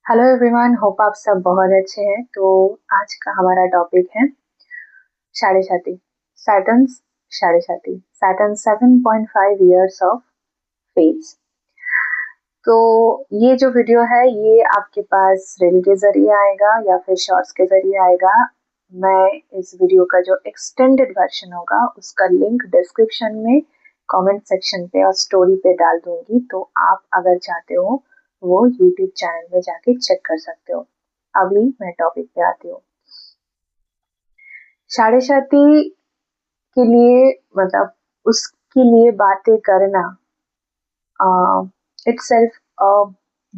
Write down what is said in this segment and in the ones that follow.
Hello everyone, hope आप सब बहुत अच्छे हैं। तो आज का हमारा टॉपिक है साढ़े साथी सैटर्न्स साढ़े साथी सैटर्न 7.5 इयर्स ऑफ फेज। तो ये जो वीडियो है ये आपके पास रील के जरिए आएगा या फिर शॉर्ट्स के जरिए आएगा। मैं इस वीडियो का जो एक्सटेंडेड वर्जन होगा उसका लिंक डिस्क्रिप्शन में, कमेंट सेक्शन पे और स्टोरी पे डाल दूंगी, तो आप अगर चाहते हो वो यूट्यूब चैनल में जाके चेक कर सकते हो। अभी मैं टॉपिक पे आती हूँ। साढ़े साथी के लिए मतलब उसके लिए बातें करना itself a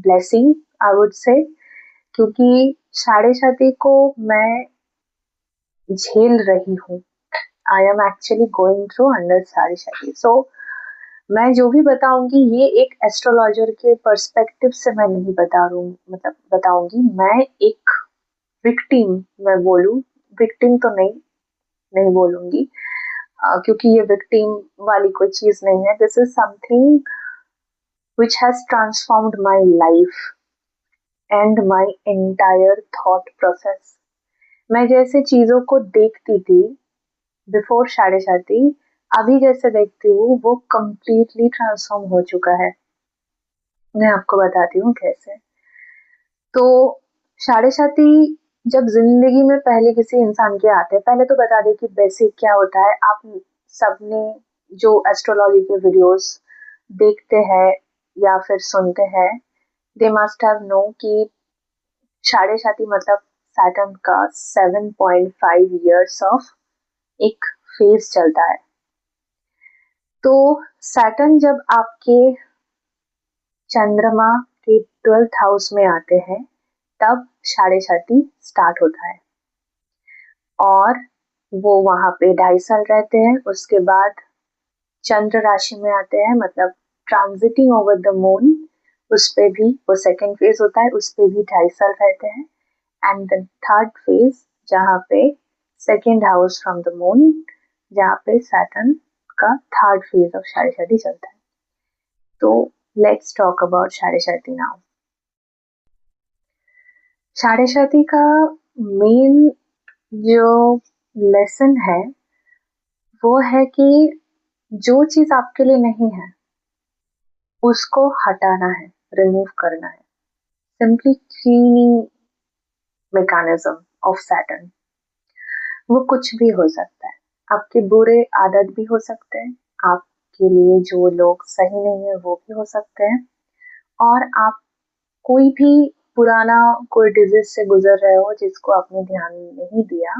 blessing, I would say, क्योंकि साढ़े साथी को मैं झेल रही हूँ। I am actually going through under साढ़े साथी। सो मैं जो भी बताऊंगी ये एक एस्ट्रोलॉजर के पर्सपेक्टिव से मैं नहीं बताऊंगी। मैं एक विक्टिम, मैं बोलूँ विक्टिम तो नहीं बोलूंगी, क्योंकि ये विक्टिम वाली कोई चीज नहीं है। This is something which has transformed my life and my entire thought process। मैं जैसे चीजों को देखती थी बिफोर साढ़े साथी, अभी जैसे देखती हूँ वो completely ट्रांसफॉर्म हो चुका है। मैं आपको बताती हूँ कैसे। तो साढ़े साथी जब जिंदगी में पहले किसी इंसान के आते हैं, पहले तो बता दें कि बेसिक क्या होता है। आप सबने जो एस्ट्रोलॉजी के वीडियोस देखते हैं या फिर सुनते हैं, दे मस्ट हैव नो कि साढ़े साथी मतलब सैटर्न का 7.5 इयर्स ऑफ एक फेज चलता है। तो सैटर्न जब आपके चंद्रमा के 12th हाउस में आते हैं तब साढ़े साथी स्टार्ट होता है और वो वहां पे 2.5 साल रहते हैं। उसके बाद चंद्र राशि में आते हैं, मतलब ट्रांजिटिंग ओवर द मून, उस पे भी वो सेकेंड फेज होता है, उस पे भी 2.5 साल रहते हैं। एंड द थर्ड फेज जहाँ पे second house from the moon, जहाँ पे सैटर्न का थर्ड फेज ऑफ साढ़े साथी चलता है। तो लेट्स टॉक अबाउट साढ़े साथी नाउ। साढ़े साथी का मेन जो लेसन है वो है कि जो चीज आपके लिए नहीं है उसको हटाना है, रिमूव करना है। Simply cleaning mechanism of Saturn. वो कुछ भी हो सकता है, आपके बुरे आदत भी हो सकते हैं, आपके लिए जो लोग सही नहीं है वो भी हो सकते हैं, और आप कोई भी पुराना कोई डिजीज से गुजर रहे हो जिसको आपने ध्यान नहीं दिया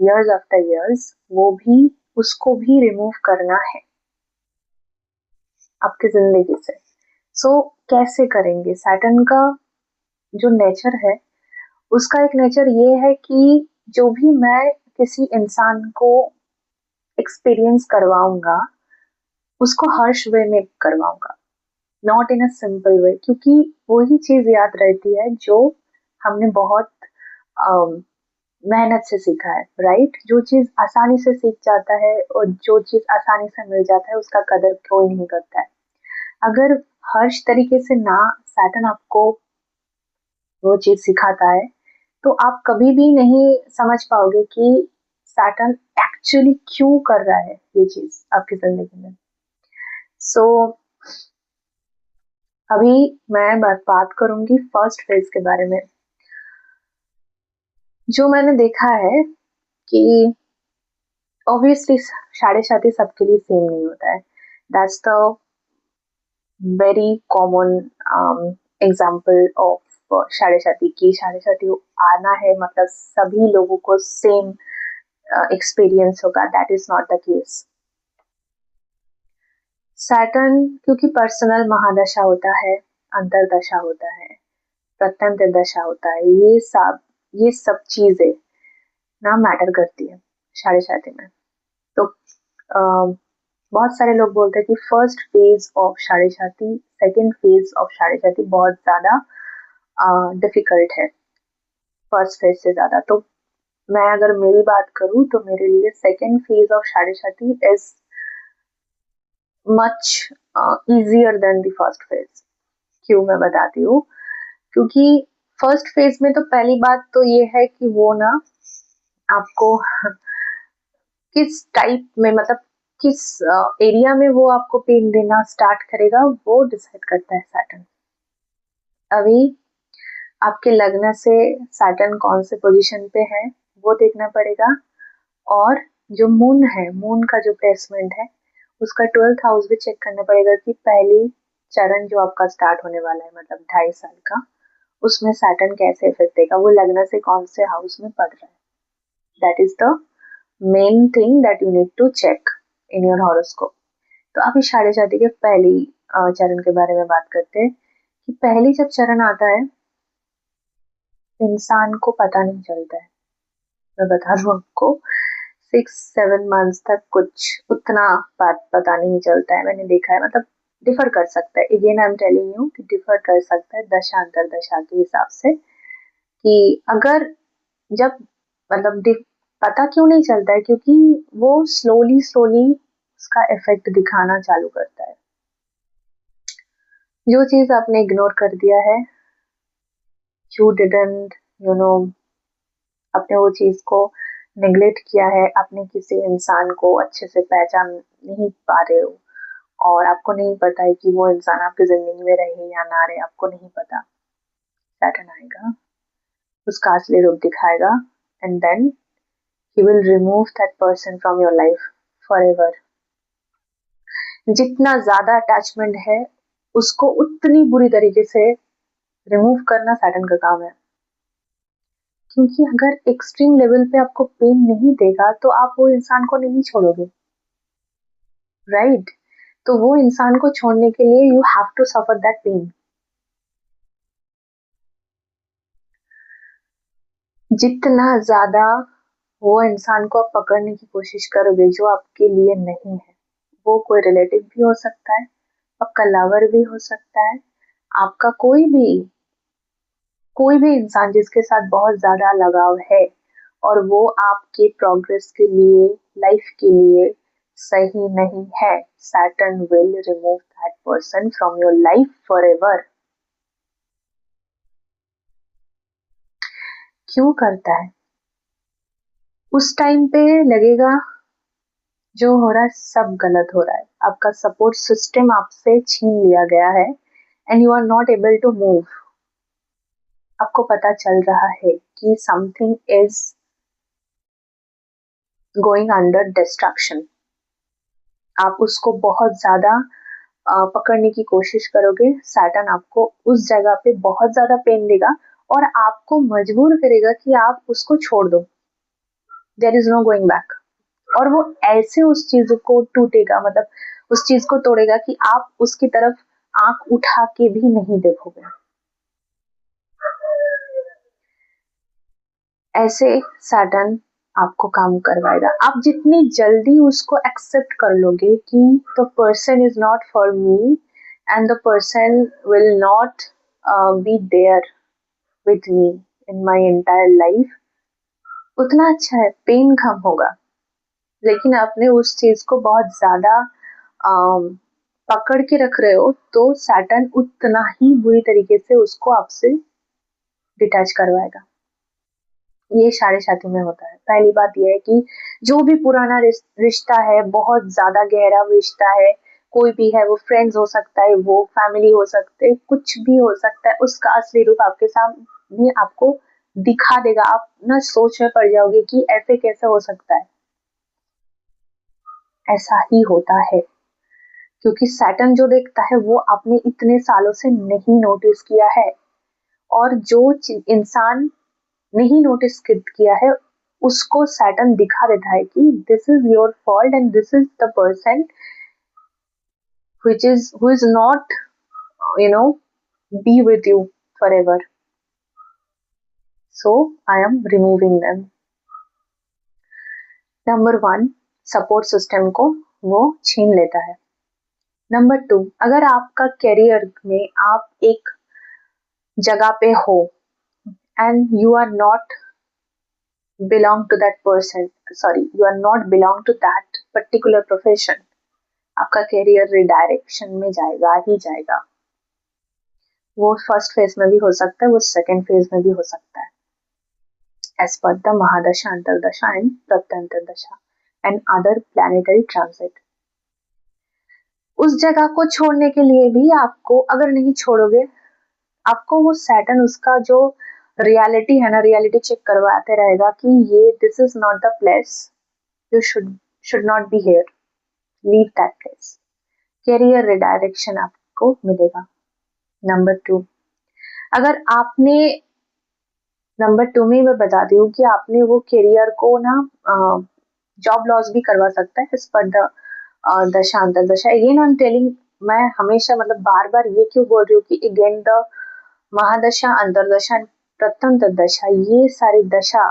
इयर्स आफ्टर इयर्स, वो भी, उसको भी रिमूव करना है आपकी जिंदगी से। सो कैसे करेंगे? सैटर्न का जो नेचर है उसका एक नेचर ये है कि जो भी मैं किसी इंसान को एक्सपीरियंस करवाऊंगा उसको हर्ष वे में करवाऊंगा, not in a simple way, क्योंकि वही चीज याद रहती है जो हमने बहुत मेहनत से सीखा है, राइट? जो चीज आसानी से सीख जाता है और जो चीज आसानी से मिल जाता है उसका कदर कोई नहीं करता है। अगर हर्ष तरीके से ना सैटर्न आपको वो चीज सिखाता है तो आप कभी भी नहीं समझ पाओगे कि सैटर्न एक्चुअली क्यों कर रहा है ये चीज आपकी जिंदगी में। सो अभी मैं बात करूंगी फर्स्ट फेज के बारे में। जो मैंने देखा है कि ऑब्वियसली साढ़े साथी सबके लिए सेम नहीं होता है। That's the very common example of साढ़े साथी की साढ़े साथी आना है मतलब सभी लोगों को सेम एक्सपीरियंस होगा। That is not the case. Saturn क्योंकि पर्सनल महादशा होता है, अंतरदशा होता है, प्रत्यंत दशा होता है, ये सब चीजें ना मैटर करती है साढ़े साथी में। तो बहुत सारे लोग बोलते हैं कि फर्स्ट फेज ऑफ साढ़े साथी, सेकेंड फेज ऑफ साढ़े साथी बहुत ज्यादा डिफिकल्ट है फर्स्ट फेज से ज्यादा। तो मैं अगर मेरी बात करूं तो मेरे लिए सेकेंड फेज ऑफ साढ़े साथी is much easier than the first phase. क्यों, मैं बताती हूँ। क्योंकि फर्स्ट फेज में तो पहली बात तो ये है कि वो ना आपको किस टाइप में, मतलब किस एरिया में वो आपको पेन देना स्टार्ट करेगा, वो डिसाइड करता है सैटर्न। अभी आपके लग्न से सैटर्न कौन से पोजीशन पे है वो देखना पड़ेगा, और जो मून है, मून का जो प्लेसमेंट है उसका 12th हाउस भी चेक करना पड़ेगा कि पहली चरण जो आपका स्टार्ट होने वाला है, मतलब 2.5 साल का, उसमें सैटर्न कैसे इफेक्ट देगा, वो लग्न से कौन से हाउस में पड़ रहा है। That is the main thing that you need to check in your horoscope. तो अभी साढ़े शादी के पहली चरण के बारे में बात करते हैं कि पहली जब चरण आता है इंसान को पता नहीं चलता है। मैं बता दूं आपको, 6-7 मंथ्स तक कुछ उतना बात पता नहीं चलता है, मैंने देखा है। मतलब डिफर कर सकता है, again I am telling you कि डिफर कर सकता है दशा अंतर दशा के हिसाब से, कि अगर जब मतलब पता क्यों नहीं चलता है, क्योंकि वो स्लोली स्लोली उसका इफेक्ट दिखाना चालू करता है। जो चीज आपने इग्नोर कर दिया है, यू डिडंट यू नो, आपने वो चीज को नेग्लेक्ट किया है, आपने किसी इंसान को अच्छे से पहचान नहीं पा रहे हो, और आपको नहीं पता है कि वो इंसान आपकी जिंदगी में रहे या ना रहे, आपको नहीं पता। सैटर्न आएगा, उसका असली रूप दिखाएगा, and then he will remove that person from your life forever. जितना ज्यादा अटैचमेंट है उसको उतनी बुरी तरीके से रिमूव करना सैटर्न का काम है। क्योंकि अगर एक्सट्रीम लेवल पे आपको पेन नहीं देगा तो आप वो इंसान को नहीं छोड़ोगे, राइट? तो वो इंसान को छोड़ने के लिए you have to suffer that pain. जितना ज्यादा वो इंसान को आप पकड़ने की कोशिश करोगे जो आपके लिए नहीं है, वो कोई रिलेटिव भी हो सकता है, आपका लवर भी हो सकता है, आपका कोई भी इंसान जिसके साथ बहुत ज्यादा लगाव है, और वो आपके प्रोग्रेस के लिए, लाइफ के लिए सही नहीं है, Saturn will remove that person from your life for ever. क्यों करता है? उस टाइम पे लगेगा जो हो रहा है सब गलत हो रहा है, आपका सपोर्ट सिस्टम आपसे छीन लिया गया है, and you are not able to move. आपको पता चल रहा है कि something is going under destruction. आप उसको बहुत ज्यादा पकड़ने की कोशिश करोगे, सैटर्न आपको उस जगह पे बहुत ज्यादा पेन देगा और आपको मजबूर करेगा कि आप उसको छोड़ दो। There is no going back. और वो ऐसे उस चीज को टूटेगा, मतलब उस चीज को तोड़ेगा कि आप उसकी तरफ आंख उठा के भी नहीं देखोगे। ऐसे सैटर्न आपको काम करवाएगा। आप जितनी जल्दी उसको एक्सेप्ट कर लोगे कि the person is not for me and the person will not be there with me in my entire life, उतना अच्छा है, पेन कम होगा। लेकिन आपने उस चीज को बहुत ज्यादा पकड़ के रख रहे हो, तो सैटर्न उतना ही बुरी तरीके से उसको आपसे डिटैच करवाएगा। ये साढ़े साथी में होता है। पहली बात यह है कि जो भी पुराना रिश्ता है, बहुत ज्यादा गहरा रिश्ता है, कोई भी है, वो फ्रेंड्स हो सकता है, वो फैमिली हो सकते है, कुछ भी हो सकता है, उसका असली रूप आपके सामने आपको दिखा देगा। आप ना सोच में पड़ जाओगे कि ऐसे कैसे हो सकता है। ऐसा ही होता है क्योंकि सैटर्न जो देखता है वो आपने इतने सालों से नहीं नोटिस किया है, और जो इंसान नहीं नोटिस किया है उसको सैटर्न दिखा देता है कि this is your fault and this is the person who is not you know B with you for ever, so I am removing them. Number 1, support system को वो छीन लेता है। नंबर 2, अगर आपका करियर में आप एक जगह पे हो and you are not belong to that person, sorry, you are not belong to that particular profession, आपका करियर रिडायरेक्शन में जाएगा ही जाएगा। वो फर्स्ट फेज में भी हो सकता है, वो सेकेंड फेज में भी हो सकता है, as per the mahadasha, antardasha and pratyantardasha and other planetary transit. उस जगह को छोड़ने के लिए भी आपको, अगर नहीं छोड़ोगे, आपको वो सैटर्न उसका जो रियलिटी है ना, रियलिटी चेक करवाते रहेगा कि ये this is not the place, you should not be here, leave that place. Career redirection आपको मिलेगा। नंबर 2, अगर आपने, नंबर 2 में मैं बताती हूँ कि आपने वो करियर को ना जॉब लॉस भी करवा सकता है इस पर द दशा अंतरदशा। अगेन आई एम टेलिंग, मैं हमेशा मतलब बार बार ये क्यों बोल रही हूँ कि अगेन द महादशा, अंतरदशा, प्रथम दशा, ये सारी दशा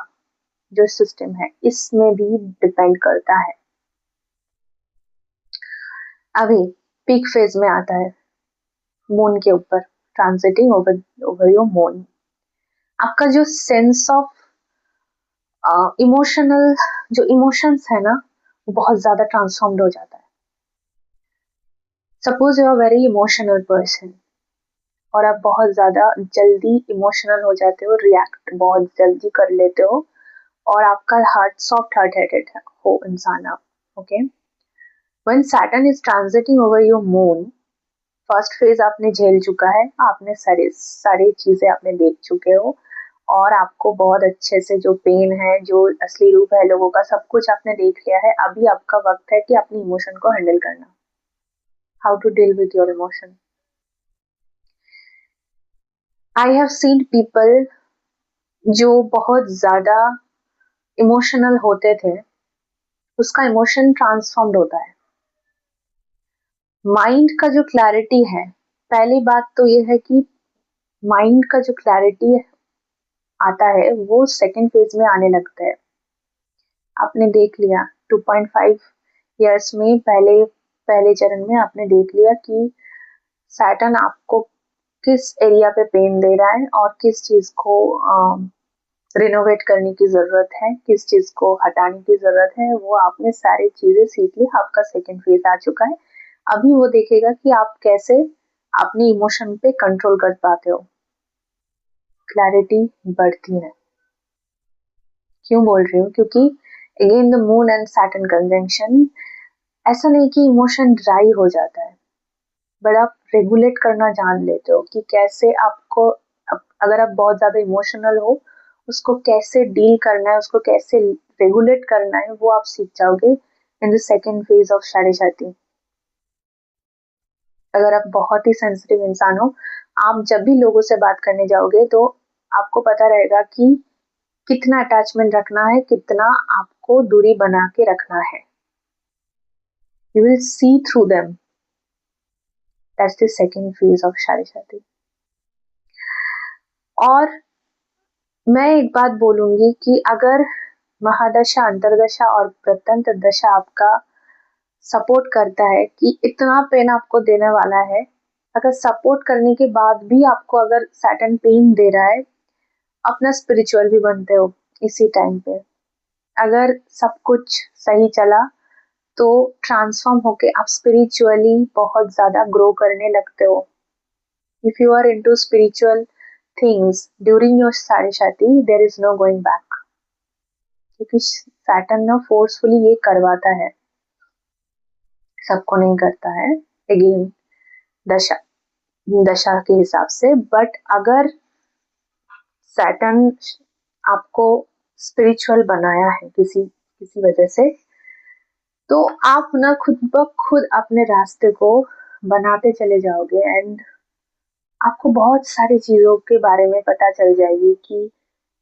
जो सिस्टम है इसमें भी डिपेंड करता है। अभी पीक फेज में आता है मून के ऊपर, ट्रांजिटिंग ओवर योर मून। आपका जो सेंस ऑफ इमोशनल, जो इमोशंस है ना, वो बहुत ज्यादा ट्रांसफॉर्म्ड हो जाता है। Suppose you are very emotional person और आप बहुत ज्यादा जल्दी इमोशनल हो जाते हो, रिएक्ट बहुत जल्दी कर लेते हो, और आपका हार्ट सॉफ्ट हार्ट हेडेड हो इंसान आप, okay. When Saturn is transiting over your moon, first phase आपने झेल चुका है, आपने सारी सारी चीजें आपने देख चुके हो, और आपको बहुत अच्छे से जो पेन है, जो असली रूप है लोगों का, सब कुछ आपने देख लिया है। अभी आपका वक्त है कि अपनी इमोशन को हैंडल करना, how to deal with your emotion. I have seen people जो बहुत ज्यादा इमोशनल होते थे, उसका इमोशन ट्रांसफॉर्म्ड होता है। माइंड का जो क्लैरिटी है, पहली बात तो ये है कि माइंड का जो क्लैरिटी आता है वो सेकेंड फेज में आने लगता है। आपने देख लिया 2.5 इयर्स में, पहले पहले चरण में आपने देख लिया कि सैटर्न आपको किस एरिया पे पेन दे रहा है और किस चीज को रिनोवेट करने की जरूरत है, किस चीज को हटाने की जरूरत है, वो आपने सारी चीजें सीख ली। आपका सेकेंड फेज आ चुका है। अभी वो देखेगा कि आप कैसे अपनी इमोशन पे कंट्रोल कर पाते हो। क्लैरिटी बढ़ती है। क्यों बोल रही हूँ? क्योंकि again the moon and Saturn conjunction, ऐसा नहीं कि इमोशन ड्राई हो जाता है, बट आप रेगुलेट करना जान लेते हो कि कैसे आपको, अगर आप बहुत ज्यादा इमोशनल हो, उसको कैसे डील करना है, उसको कैसे रेगुलेट करना है, वो आप सीख जाओगे in the second phase of शादी। अगर आप बहुत ही सेंसिटिव इंसान हो, आप जब भी लोगों से बात करने जाओगे तो आपको पता रहेगा कि कितना अटैचमेंट रखना है, कितना आपको दूरी बना के रखना है। You will see through them, that's the second phase of शादी। और मैं एक बात बोलूंगी कि अगर महादशा, अंतरदशा और प्रत्यंतर दशा आपका सपोर्ट करता है कि इतना पेन आपको देने वाला है, अगर सपोर्ट करने के बाद भी आपको अगर सैटर्न पेन दे रहा है, अपना स्पिरिचुअल भी बनते हो इसी टाइम पे। अगर सब कुछ सही चला तो ट्रांसफॉर्म होके आप स्पिरिचुअली बहुत ज्यादा ग्रो करने लगते हो। If you are into spiritual things during your shaadi, there is no going back, क्योंकि सैटर्न ना फोर्सफुली ये करवाता है, सबको नहीं करता है, अगेन दशा दशा के हिसाब से। बट अगर सैटर्न आपको स्पिरिचुअल बनाया है किसी किसी वजह से, तो आप ना खुद ब खुद अपने रास्ते को बनाते चले जाओगे, एंड आपको बहुत सारी चीजों के बारे में पता चल जाएगी कि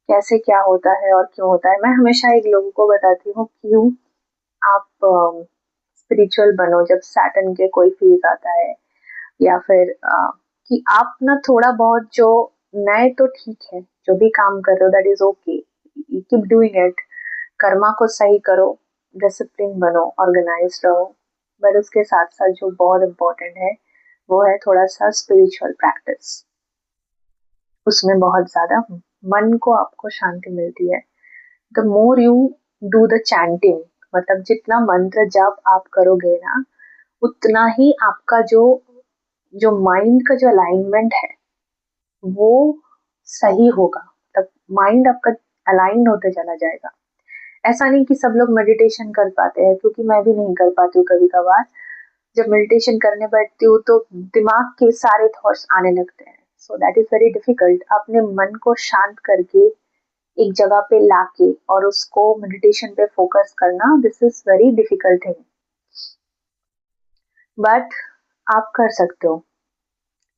कैसे क्या होता है और क्यों होता है। मैं हमेशा एक लोगों को बताती हूँ क्यों आप स्पिरिचुअल बनो जब सैटर्न के कोई फेज आता है, या फिर कि आप ना थोड़ा बहुत जो नए तो ठीक है, जो भी काम कर रहे हो that is okay, keep doing it, Karma को सही करो, डिसिप्लिन बनो, ऑर्गेनाइज रहो। बट उसके साथ साथ जो बहुत इम्पोर्टेंट है वो है थोड़ा सा स्पिरिचुअल प्रैक्टिस। उसमें बहुत ज्यादा मन को आपको शांति मिलती है। The more you do the chanting, मतलब जितना मंत्र जब आप करोगे ना, उतना ही आपका जो जो माइंड का जो अलाइनमेंट है वो सही होगा, तब माइंड आपका अलाइन होते चला जाएगा। ऐसा नहीं कि सब लोग मेडिटेशन कर पाते हैं, क्योंकि मैं भी नहीं कर पाती हूँ कभी कभार। जब मेडिटेशन करने बैठती हूँ तो दिमाग के सारे थॉट्स आने लगते हैं, so that is very difficult. अपने मन को शांत करके एक जगह पे लाके और उसको मेडिटेशन पे फोकस करना, this is very difficult thing, but आप कर सकते हो,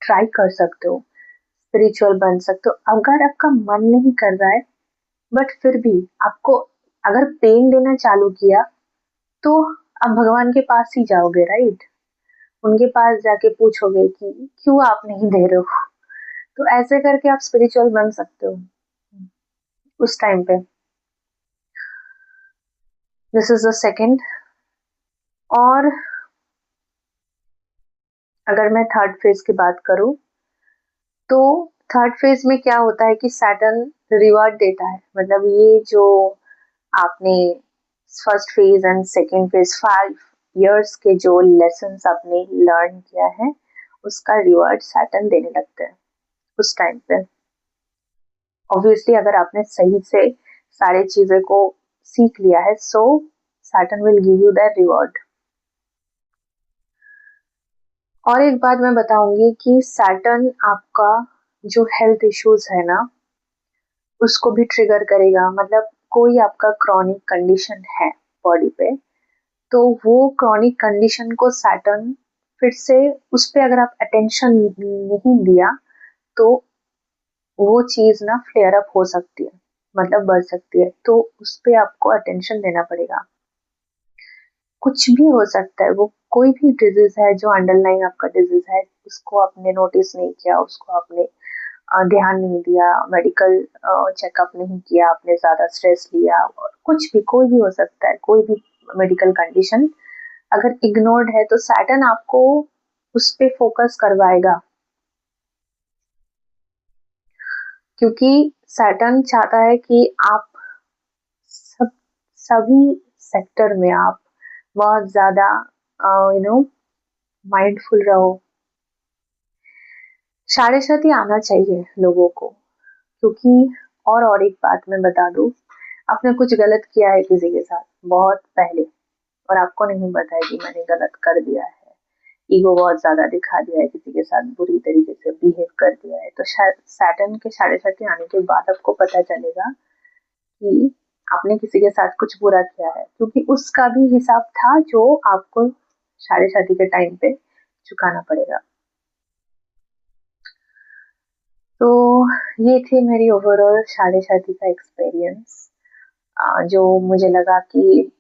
ट्राई कर सकते हो, स्पिरिचुअल बन सकते हो। अगर आपका मन नहीं कर रहा है बट फिर भी आपको अगर पेन देना चालू किया, तो आप भगवान के पास ही जाओगे, राइट? उनके पास जाके पूछोगे कि क्यों आप नहीं दे रहे हो। तो ऐसे करके आप स्पिरिचुअल बन सकते हो उस टाइम पे। This is the second. और अगर मैं थर्ड फेज की बात करूं, तो थर्ड फेज में क्या होता है कि सैटर्न रिवॉर्ड देता है। मतलब ये जो आपने first phase and second phase 5 years के जो लेसन आपने लर्न किया है, उसका रिवॉर्ड सैटर्न देने लगता है उस टाइम पे। ऑब्वियसली अगर आपने सही से सारे चीजें को सीख लिया है, so Saturn will give you that reward. और एक बात मैं बताऊंगी कि सैटर्न आपका जो हेल्थ इश्यूज है ना, उसको भी ट्रिगर करेगा। मतलब कोई आपका क्रॉनिक कंडीशन है बॉडी पे, तो वो क्रॉनिक कंडीशन को सैटर्न फिर से उस पे अगर आप अटेंशन नहीं दिया, तो वो चीज ना फ्लेयर अप हो सकती है, मतलब बढ़ सकती है। तो उस पे आपको अटेंशन देना पड़ेगा। कुछ भी हो सकता है, वो कोई भी डिजीज है जो अंडरलाइन आपका डिजीज है, उसको आपने नोटिस नहीं किया, उसको आपने ध्यान नहीं दिया, मेडिकल चेकअप नहीं किया, आपने ज्यादा स्ट्रेस लिया, और कुछ भी, कोई भी हो सकता है, कोई भी मेडिकल कंडीशन अगर इग्नोर्ड है, तो सैटर्न आपको उस पे फोकस करवाएगा। क्योंकि सैटर्न चाहता है कि आप सब सभी सेक्टर में आप बहुत ज्यादा यू नो माइंडफुल रहो। साढ़े साथी आना चाहिए लोगों को, क्योंकि और एक बात मैं बता दूं, आपने कुछ गलत किया है किसी के साथ बहुत पहले, और आपको नहीं पता है कि मैंने गलत कर दिया है, ईगो बहुत ज्यादा दिखा दिया है, किसी के साथ बुरी तरीके से बिहेव कर दिया है, तो शायद सैटर्न के साढ़े साथी आने के बाद आपको पता चलेगा कि आपने किसी के साथ कुछ बुरा किया है, क्योंकि उसका भी हिसाब था जो आपको साढ़े साथी के टाइम पे चुकाना पड़ेगा। तो ये थी मेरी ओवरऑल साढ़े साथी का एक्सपीरियंस, जो मुझे लगा कि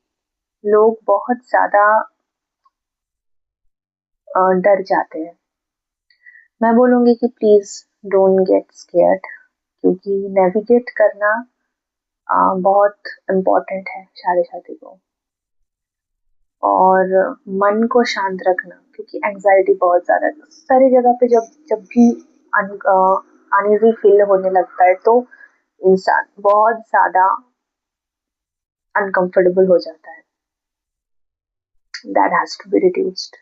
लोग बहुत ज्यादा डर जाते हैं। मैं बोलूंगी कि प्लीज डोंट गेट स्केयर्ड, क्योंकि नेविगेट करना बहुत इम्पोर्टेंट है साढ़े साथी को। और मन को शांत रखना, क्योंकि एंजाइटी बहुत ज्यादा सारी जगह पे जब जब भी अनईजी फील होने लगता है, तो इंसान बहुत ज्यादा अनकंफर्टेबल हो जाता है। That has to be reduced.